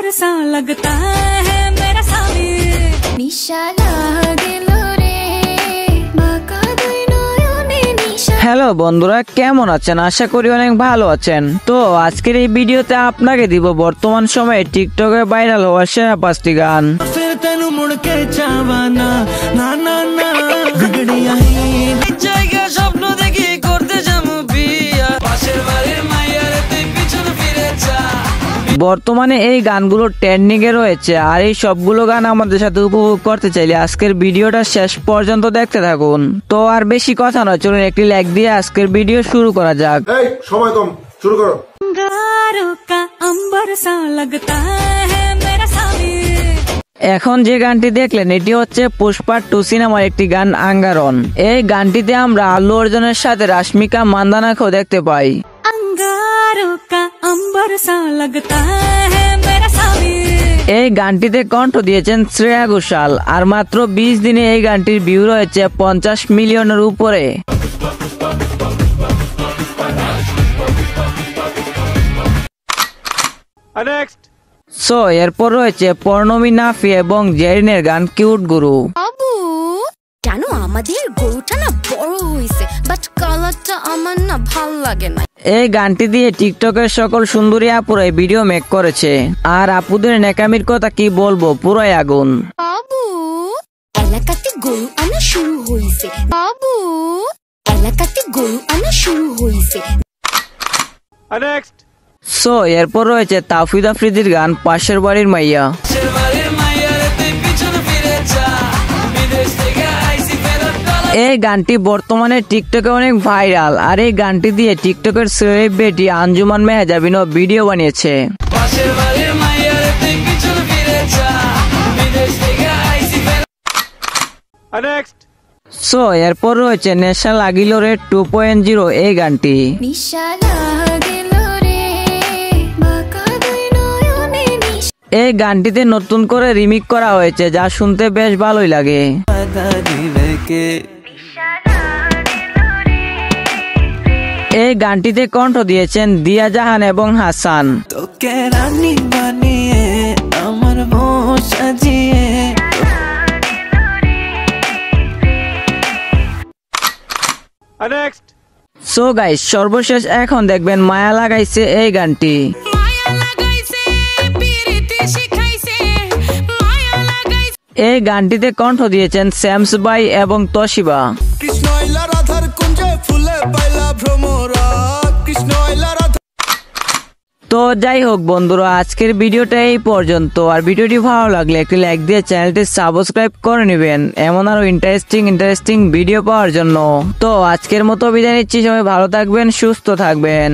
अंबर सा लगता है मेरा सामी निशा लागेलो रे बाका দুই নয়নে নিশা। হ্যালো বন্ধুরা, কেমন আছেন? আশা করি অনেক ভালো আছেন। তো আজকের এই ভিডিওতে আপনাকে দিব বর্তমান সময়ে টিকটকে ভাইরাল হওয়া সেরা 5টি গান। বর্তমানে এই গানগুলো ট্রেন্ডিং এ রয়েছে, আর এই সবগুলো গান আমাদের সাথে উপভোগ করতে চাইলে আজকের ভিডিওটা শেষ পর্যন্ত দেখতে থাকুন। তো আর বেশি কথা নয়, চলুন একটি লাইক দিয়ে আজকের ভিডিও শুরু করা যাক। সময় কম, শুরু করো। এখন যে গানটি দেখলেন এটি হচ্ছে পুষ্পা 2 সিনেমার একটি গান আঙ্গারন। এই গানটিতে আমরা আল্লু অর্জুনের সাথে রাশমিকা মান্দানাকেও দেখতে পাই। এই গানটিতে কণ্ঠ দিয়েছেন শ্রেয়া ঘোষাল, আর মাত্র 20 দিনে এই গানটির ভিউ রয়েছে 50 মিলিয়নের উপরে। সো এরপর রয়েছে পর্ণমী নাফি এবং জেরিনের গান কিউট গুরু। জানো আমাদের গরুটা না বড় হইছে, বাট কালারটা আমার না ভাল লাগে না। এই গানটি দিয়ে টিকটকের সকল সুন্দরী আপুরাই ভিডিও মেক করেছে, আর আপুদের নেকামির কথা কি বলবো, পুরাই আগুন। বাবু এলাকাতে গরু আনা শুরু হইছে, বাবু এলাকাতে গরু আনা শুরু হইছে। সো এরপর রয়েছে তাওফিদ আফ্রিদির গান পাশের বাড়ির মাইয়া। এই গানটি বর্তমানে টিকটকে অনেক ভাইরাল, আর এই গানটি দিয়ে টিকটকের সেলিব্রিটি আঞ্জুমান মেহজাবিনও ভিডিও বানিয়েছে। সো এরপর রয়েছে নেশা লাগিল রে 2.0 এই গানটি। এই গানটিতে নতুন করে রিমিক করা হয়েছে, যা শুনতে বেশ ভালোই লাগে। এই গানটিতে কণ্ঠ দিয়েছেন দিয়া জাহান এবং হাসান। সো গাইস, সর্বশেষ এখন দেখবেন মায়া লাগাইছে এই গানটি। এই গানটিতে কণ্ঠ দিয়েছেন স্যামস ভাই এবং তোশিবা। তো যাই হোক বন্ধুরা, আজকের ভিডিওটা এই পর্যন্ত। আর ভিডিওটি ভালো লাগলে একটি লাইক দিয়ে চ্যানেলটি সাবস্ক্রাইব করে নেবেন এমন আরো ইন্টারেস্টিং ভিডিও পাওয়ার জন্য। তো আজকের মতো বিদায় নিচ্ছি, সবাই ভালো থাকবেন, সুস্থ থাকবেন।